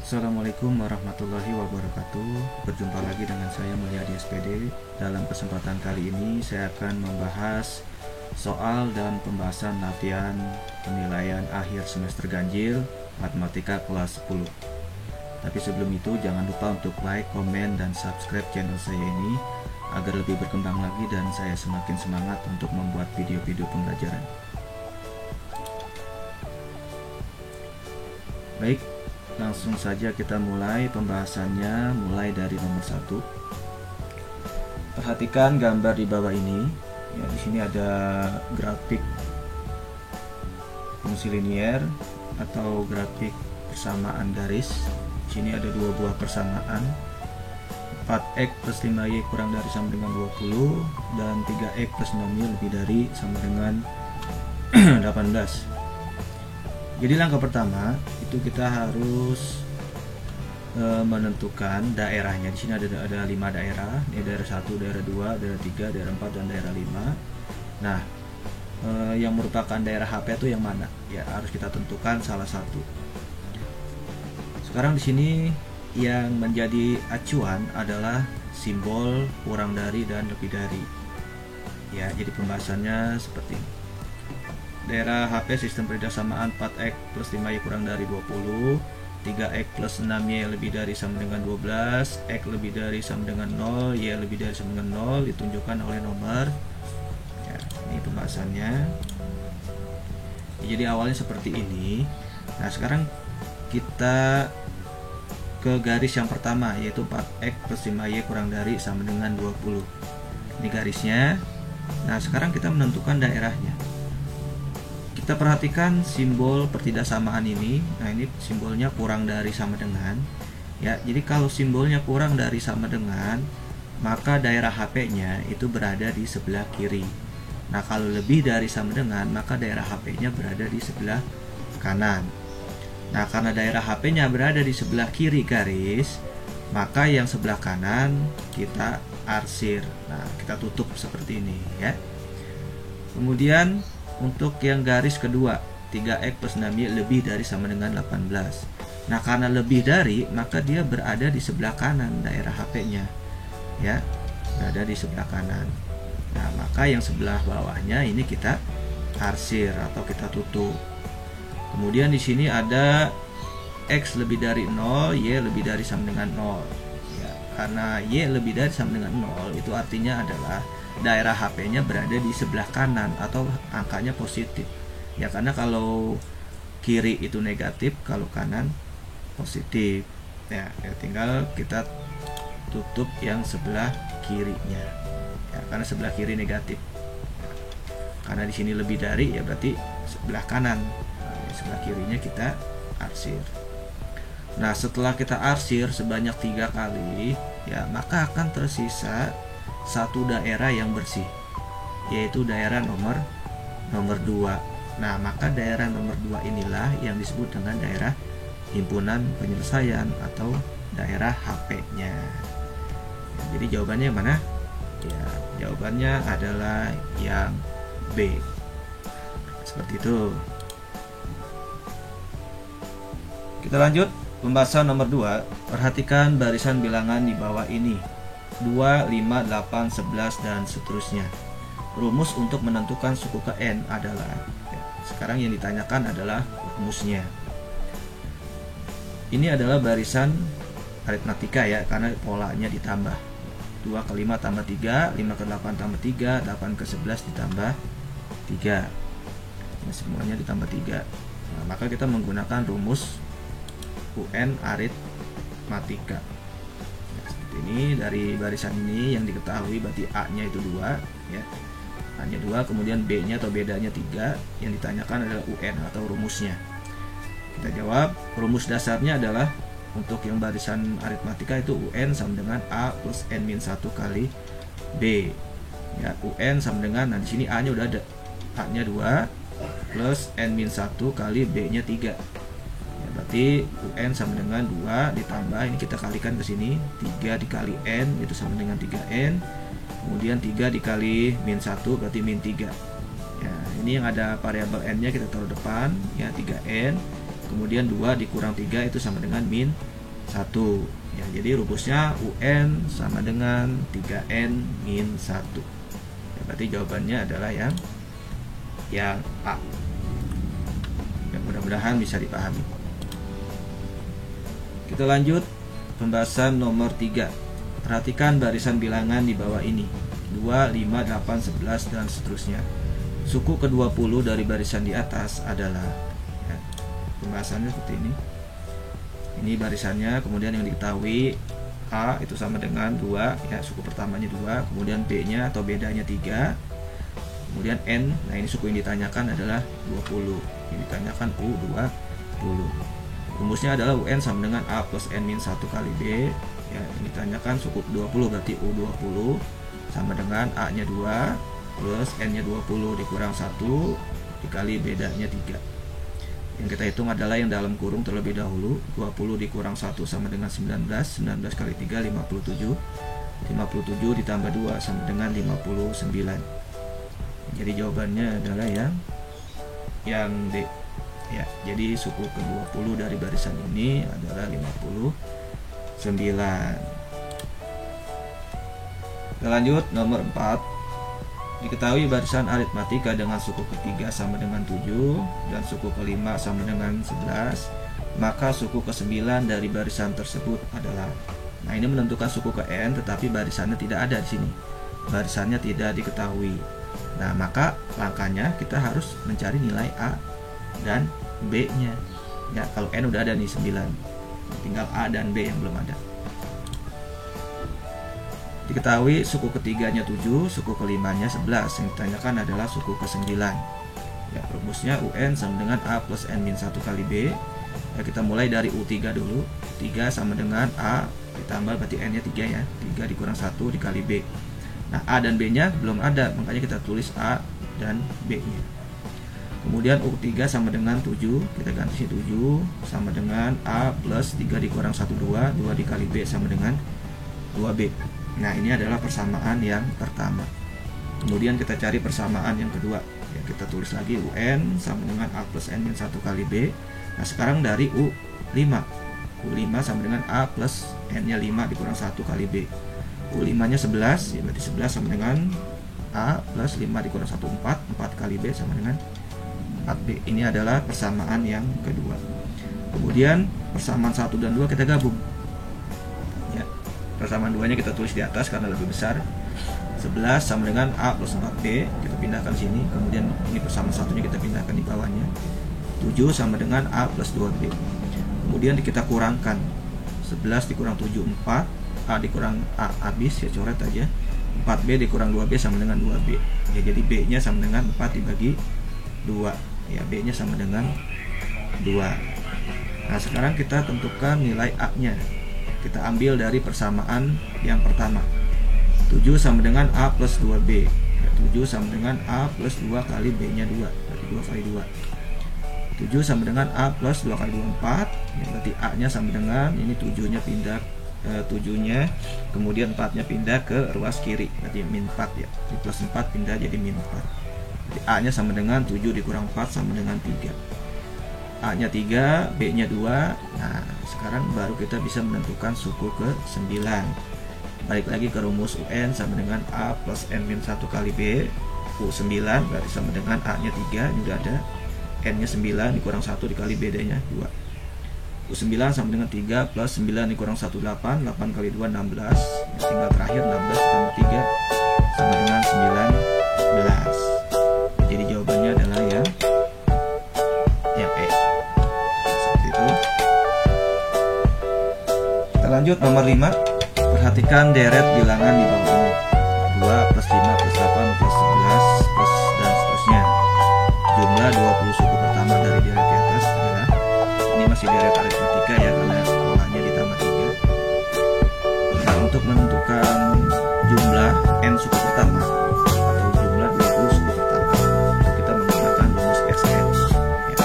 Assalamualaikum warahmatullahi wabarakatuh. Berjumpa lagi dengan saya Mulyadi SPD. Dalam kesempatan kali ini saya akan membahas soal dan pembahasan latihan penilaian akhir semester ganjil matematika kelas 10. Tapi sebelum itu jangan lupa untuk like, komen, dan subscribe channel saya ini agar lebih berkembang lagi dan saya semakin semangat untuk membuat video-video pembelajaran. Baik, langsung saja kita mulai pembahasannya, mulai dari nomor 1. Perhatikan gambar di bawah ini. Ya, di sini ada grafik fungsi linier atau grafik persamaan garis. Di sini ada dua buah persamaan, 4x plus 5y kurang dari sama dengan 20 dan 3x plus 6y lebih dari sama dengan 18. Jadi langkah pertama itu kita harus menentukan daerahnya. Di sini ada 5 daerah, ini daerah 1, daerah 2, daerah 3, daerah 4, dan daerah 5. Nah, yang merupakan daerah HP itu yang mana? Ya, harus kita tentukan salah satu. Sekarang di sini yang menjadi acuan adalah simbol kurang dari dan lebih dari. Ya, jadi pembahasannya seperti ini. Daerah HP sistem persamaan 4x plus 5y kurang dari 20, 3x plus 6y lebih dari sama dengan 12, x lebih dari sama dengan 0, y lebih dari sama dengan 0 ditunjukkan oleh nomor. Ya, ini pembahasannya. Jadi awalnya seperti ini. Nah, sekarang kita ke garis yang pertama, yaitu 4x plus 5y kurang dari sama dengan 20. Ini garisnya. Nah, sekarang kita menentukan daerahnya. Kita perhatikan simbol pertidaksamaan ini. Nah, ini simbolnya kurang dari sama dengan. Ya, jadi kalau simbolnya kurang dari sama dengan, maka daerah HP-nya itu berada di sebelah kiri. Nah, kalau lebih dari sama dengan, maka daerah HP-nya berada di sebelah kanan. Nah, karena daerah HP-nya berada di sebelah kiri garis, maka yang sebelah kanan kita arsir. Nah, kita tutup seperti ini ya. Kemudian untuk yang garis kedua, 3x plus 6y lebih dari sama dengan 18. Nah, karena lebih dari, maka dia berada di sebelah kanan daerah HP-nya. Ya, berada di sebelah kanan. Nah, maka yang sebelah bawahnya ini kita arsir atau kita tutup. Kemudian di sini ada x lebih dari 0, y lebih dari sama dengan 0. Ya, karena y lebih dari sama dengan 0 itu artinya adalah daerah HP-nya berada di sebelah kanan atau angkanya positif. Ya, karena kalau kiri itu negatif, kalau kanan positif. Ya, tinggal kita tutup yang sebelah kirinya. Ya, karena sebelah kiri negatif. Ya, karena di sini lebih dari, ya berarti sebelah kanan. Nah, sebelah kirinya kita arsir. Nah, setelah kita arsir sebanyak 3 kali, ya maka akan tersisa satu daerah yang bersih, yaitu daerah nomor 2. Nah, maka daerah nomor 2 inilah yang disebut dengan daerah himpunan penyelesaian atau daerah HP-nya. Jadi jawabannya yang mana? Ya, jawabannya adalah yang B. Seperti itu. Kita lanjut pembahasan nomor 2. Perhatikan barisan bilangan di bawah ini. 2, 5, 8, 11, dan seterusnya. Rumus untuk menentukan suku ke N adalah, ya, sekarang yang ditanyakan adalah rumusnya. Ini adalah barisan aritmatika ya, karena polanya ditambah. 2 ke 5 tambah 3, 5 ke 8 tambah 3, 8 ke 11 ditambah 3. Ini semuanya ditambah 3. Nah, maka kita menggunakan rumus UN aritmatika. Ini dari barisan ini yang diketahui berarti A-nya itu 2 ya. A-nya 2, kemudian B-nya atau bedanya 3. Yang ditanyakan adalah UN atau rumusnya. Kita jawab, rumus dasarnya adalah untuk yang barisan aritmatika itu UN sama dengan A plus N-1 kali B. Ya, UN sama dengan, nah di sini A-nya udah ada. A-nya 2 plus N-1 kali B-nya 3. Berarti UN sama dengan 2 ditambah, ini kita kalikan ke sini, 3 dikali N itu sama dengan 3N. Kemudian 3 dikali min 1 berarti min 3. Ya, ini yang ada variabel N nya kita taruh depan ya, 3N. Kemudian 2 dikurang 3 itu sama dengan min 1. Ya, jadi rumusnya UN sama dengan 3N min 1. Ya, berarti jawabannya adalah yang A. Ya, mudah-mudahan bisa dipahami. Kita lanjut pembahasan nomor 3. Perhatikan barisan bilangan di bawah ini, 2, 5, 8, 11 dan seterusnya. Suku ke-20 dari barisan di atas adalah, ya, pembahasannya seperti ini. Ini barisannya, kemudian yang diketahui A itu sama dengan 2, ya, suku pertamanya 2, kemudian B-nya atau bedanya 3, kemudian N. Nah, ini suku yang ditanyakan adalah 20. Ini ditanyakan U20. Rumusnya adalah UN sama dengan A plus N min 1 kali B. Ya, ini ditanyakan suku 20, berarti U20 sama dengan A-nya 2 plus N-nya 20 dikurang 1 dikali bedanya 3. Yang kita hitung adalah yang dalam kurung terlebih dahulu. 20 dikurang 1 sama dengan 19. 19 kali 3 57. 57 ditambah 2 sama dengan 59. Jadi jawabannya adalah yang D. Ya, jadi suku ke-20 dari barisan ini adalah 59. Kita lanjut nomor 4. Diketahui barisan aritmatika dengan suku ke-3 sama dengan 7 dan suku ke-5 sama dengan 11, maka suku ke-9 dari barisan tersebut adalah. Nah, ini menentukan suku ke N, tetapi barisannya tidak ada di sini. Barisannya tidak diketahui. Nah, maka langkahnya kita harus mencari nilai A dan B-nya. Ya, kalau N udah ada nih 9. Tinggal A dan B yang belum ada. Diketahui suku ketiganya 7, suku kelimanya 11. Yang ditanyakan adalah suku ke-9. Ya, rumusnya UN sama dengan A plus N min 1 kali B. Ya, kita mulai dari U3 dulu. 3 sama dengan A ditambah berarti N-nya 3 ya. 3 dikurang 1 dikali B. Nah, A dan B-nya belum ada, makanya kita tulis A dan B-nya. Kemudian U3 sama dengan 7, kita ganti 7 sama dengan A plus 3 dikurang 1 2, 2 dikali B sama dengan 2B. Nah, ini adalah persamaan yang pertama. Kemudian kita cari persamaan yang kedua. Ya, kita tulis lagi UN sama dengan A plus N min 1 kali B. Nah, sekarang dari U5. U5 sama dengan A plus N-nya 5 dikurang 1 kali B. U5-nya 11, ya berarti 11 sama dengan A plus 5 dikurang 1 4. 4 kali B sama dengan 4B. Ini adalah persamaan yang kedua. Kemudian persamaan 1 dan 2 kita gabung. Persamaan 2-nya kita tulis di atas karena lebih besar. 11 sama dengan A plus 4B, kita pindahkan sini. Kemudian ini persamaan 1-nya kita pindahkan di bawahnya. 7 sama dengan A plus 2B. Kemudian kita kurangkan. 11 dikurang 7 4, A dikurang A habis, ya coret aja. 4B dikurang 2B sama dengan 2B. Ya, jadi B-nya sama dengan 4 dibagi 2. Ya, B-nya sama dengan 2. Nah, sekarang kita tentukan nilai A-nya. Kita ambil dari persamaan yang pertama. 7 sama dengan A plus 2B. 7 sama dengan A plus 2 kali B-nya 2. Berarti 2 kali 2. 7 sama dengan A plus 2 kali 2 4. Ya, berarti A-nya sama dengan, ini 7-nya pindah 7-nya, kemudian 4-nya pindah ke ruas kiri. Berarti min 4 ya. Di plus 4 pindah jadi min 4. Jadi A-nya sama dengan 7 dikurang 4 sama dengan 3. A-nya 3, B-nya 2. Nah, sekarang baru kita bisa menentukan suku ke-9. Balik lagi ke rumus UN sama dengan A plus N min 1 kali B. U9 berarti sama dengan A-nya 3, ini udah ada. N-nya 9 dikurang 1 dikali bedanya 2. U9 sama dengan 3 plus 9 dikurang 1 8. 8 kali 2 16. Ya, tinggal terakhir 16 ditambah 3 sama dengan 19. Jadi jawabannya adalah yang E. Seperti itu. Kita lanjut nomor 5. Perhatikan deret bilangan di bawah ini. 2 plus 5 plus 8 plus 11 plus dan seterusnya. Jumlah 20 suku pertama dari deret di atas adalah, ini masih deret aritmatika ya, karena polanya ditambah 3. Nah, untuk menentukan jumlah N suku pertama atau jumlah 20 suku pertama, kita menggunakan rumus SN ya.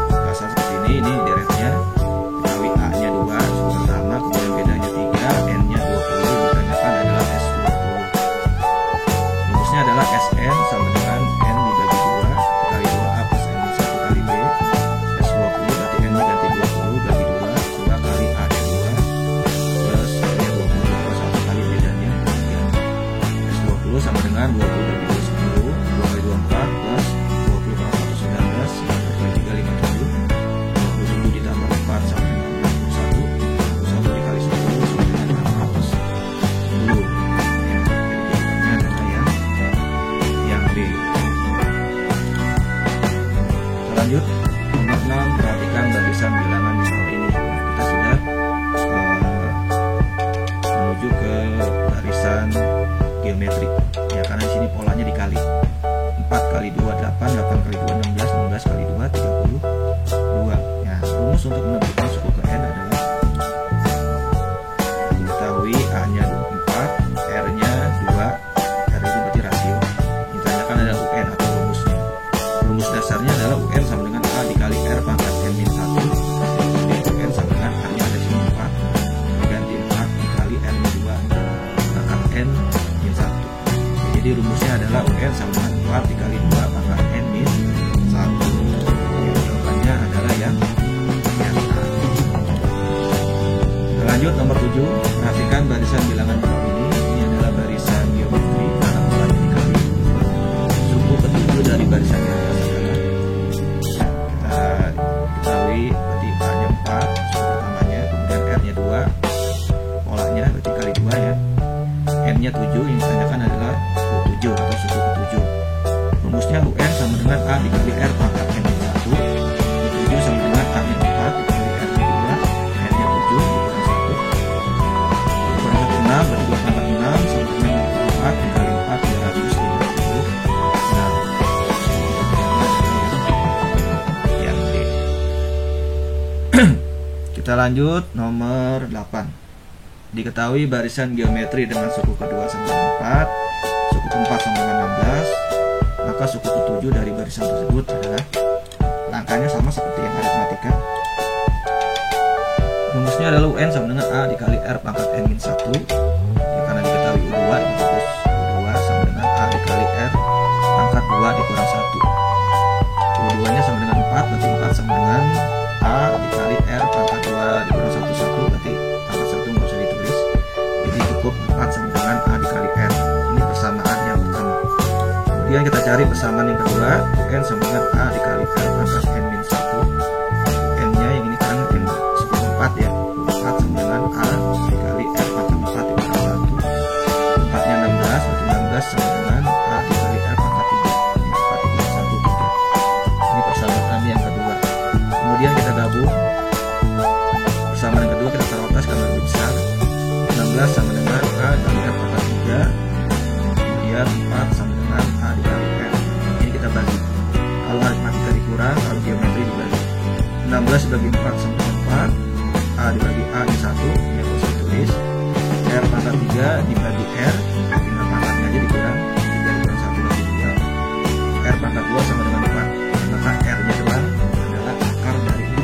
Bahasa seperti ini deretnya. Diketahui A-nya 2 suku pertama, kemudian bedanya 3, N-nya 20, ditanyakan adalah S20. Rumusnya adalah SN sama dengan N dibagi 2 dikali 2A plus N min 1 kali B. S20 berarti N-nya ganti 2 barisan geometri ya, karena di sini polanya dikali. 4 kali 2 8, 8 kali 2 16, 16 kali 2 32. Ya, rumus untuk menentukan suku ke N adalah diketahui A-nya 4, R-nya 2, R itu berarti rasio. Ditanyakan adalah UN atau rumusnya. Rumus dasarnya adalah UN sama dengan A dikali R pangkat N-1. UN sama dengan A-nya ada sini 4, diganti 4 dikali R-nya 2 pangkat N-1. Jadi rumusnya adalah UN sama dengan 4 dikali 2 pangkat N-1. Jawabannya adalah yang A. Lanjut nomor 7. Perhatikan barisan bilangan di bawah ini. Ini adalah barisan geometri karena polanya dikali. Suku ke-7 dari barisan di atas adalah, kita ketahui berarti A-nya 4 suku pertamanya, kemudian R-nya 2, polanya berarti kali 2 ya. N-nya 7, yang ditanyakan adalah suku 7 atau suku ke-7. Rumusnya UN sama dengan A dikali R pangkat N-1. 7 sama dengan A-nya 4 dikali R-nya 2, N-nya 7 dikurang 1. Dikurang 1 6, berarti 2 pangkat 6 sama dengan 4 dikali 4 256. Yang D. Kita lanjut nomor 8. Diketahui barisan geometri dengan suku kedua sama dengan 4, suku keempat sama dengan 16, maka suku ke-7 dari barisan tersebut adalah, langkahnya sama seperti yang aritmatika. Rumusnya adalah UN sama dengan A dikali R pangkat N-1 ya, karena diketahui U2 terus U2 sama dengan A dikali R pangkat 2 dikurang 1. U2 nya sama dengan 4, berarti 4 sama dengan A dikali R pangkat 2 dikurang 1, 1 berarti pangkat 1 nggak usah ditulis, jadi cukup 4 sama dengan A dikali R. Ini persamaan yang pertama. Kemudian kita cari persamaan yang kedua. UN sama dengan A dikali R pangkat N-1. N-nya yang ini kan N suku 4 ya, 4 sama dengan A dikali R pangkat 4 dikurang 1. 4 nya 16, berarti 16 sama dengan A dikali R pangkat 3. Ini 4 dikurang 1, 3. Ini persamaan yang kedua. Kemudian kita gabung. Persamaan yang kedua kita taruh atas karena lebih besar. 16 sama dengan A dikali R pangkat 3. Kemudian 4 sama dengan A dikali R. Ini kita bagi. Kalau aritmatika dikurang, kalau geometri dibagi. 16 dibagi 4 sama dengan 4. A dibagi A ini 1, ini harus ditulis. R pangkat 3 dibagi R, dengan pangkatnya aja dikurang. 3 dikurang 1 bagi 2. R pangkat 2 sama dengan 4. Maka R-nya doang adalah akar dari 4.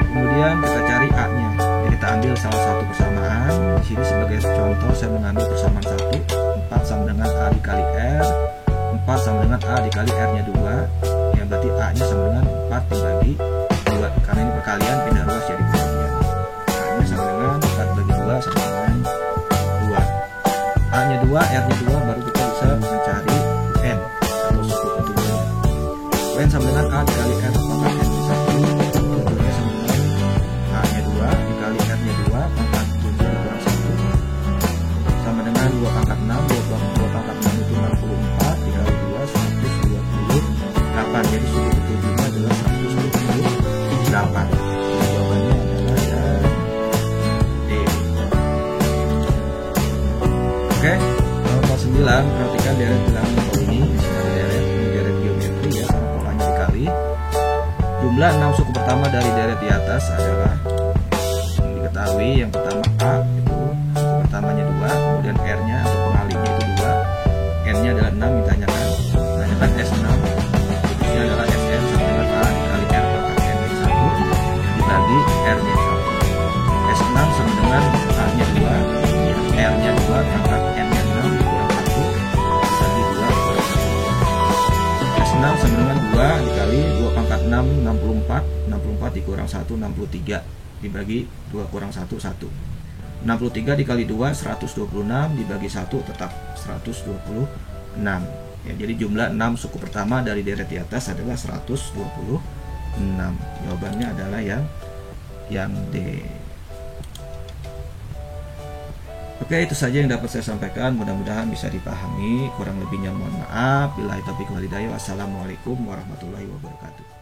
Kemudian kita cari A-nya. Kita ambil salah satu persamaan. Di sini sebagai contoh saya mengambil persamaan 1. 4 sama dengan A dikali R. 4 sama dengan A dikali R-nya 2. Ya berarti A-nya sama dengan 4 dibagi 2. Karena ini perkalian pindah ruas jadi pembagian. A-nya sama dengan 4 bagi 2 sama dengan 2. A-nya 2, R-nya 2, baru kita bisa mencari N atau suku ke-7-nya. N sama dengan A dikali R pangkat N-1. Tujuannya sama dengan A-nya 2 dikali R-nya 2 pangkat 7 dikurang 1 sama dengan 2 pangkat 6. 2 pangkat 6 itu 64 dikali 2 128. Jadi suku ke-7-nya adalah 128. Jawabannya adalah yang D. Oke, nomor 9. Perhatikan deret bilangan di bawah ini. Di sini ada deret geometri ya, karena polanya dikali. Jumlah 6 suku pertama dari deret di atas adalah, yang diketahui yang pertama A itu suku pertamanya 2, kemudian R-nya atau pengalinya itu 2, N-nya adalah 6, ditanyakan S6. Rumusnya adalah Sn sama dengan A dikali R pangkat N-1 dibagi R-nya 1. S6 sama dengan A-nya 2, R-nya 2 pangkat N-nya 6 dikurang 1 dibagi 2 dikurang 1. S6 sama dengan 2 dikali 2 pangkat 6 64, 64 dikurang 1 63 dibagi 2 kurang 1 1. 63 dikali 2 126 dibagi 1 tetap 126 ya, jadi jumlah 6 suku pertama dari deret di atas adalah 126. Jawabannya adalah yang D. Oke, itu saja yang dapat saya sampaikan, mudah-mudahan bisa dipahami. Kurang lebihnya mohon maaf. Billahi taufiq wal hidayah. Wassalamualaikum warahmatullahi wabarakatuh.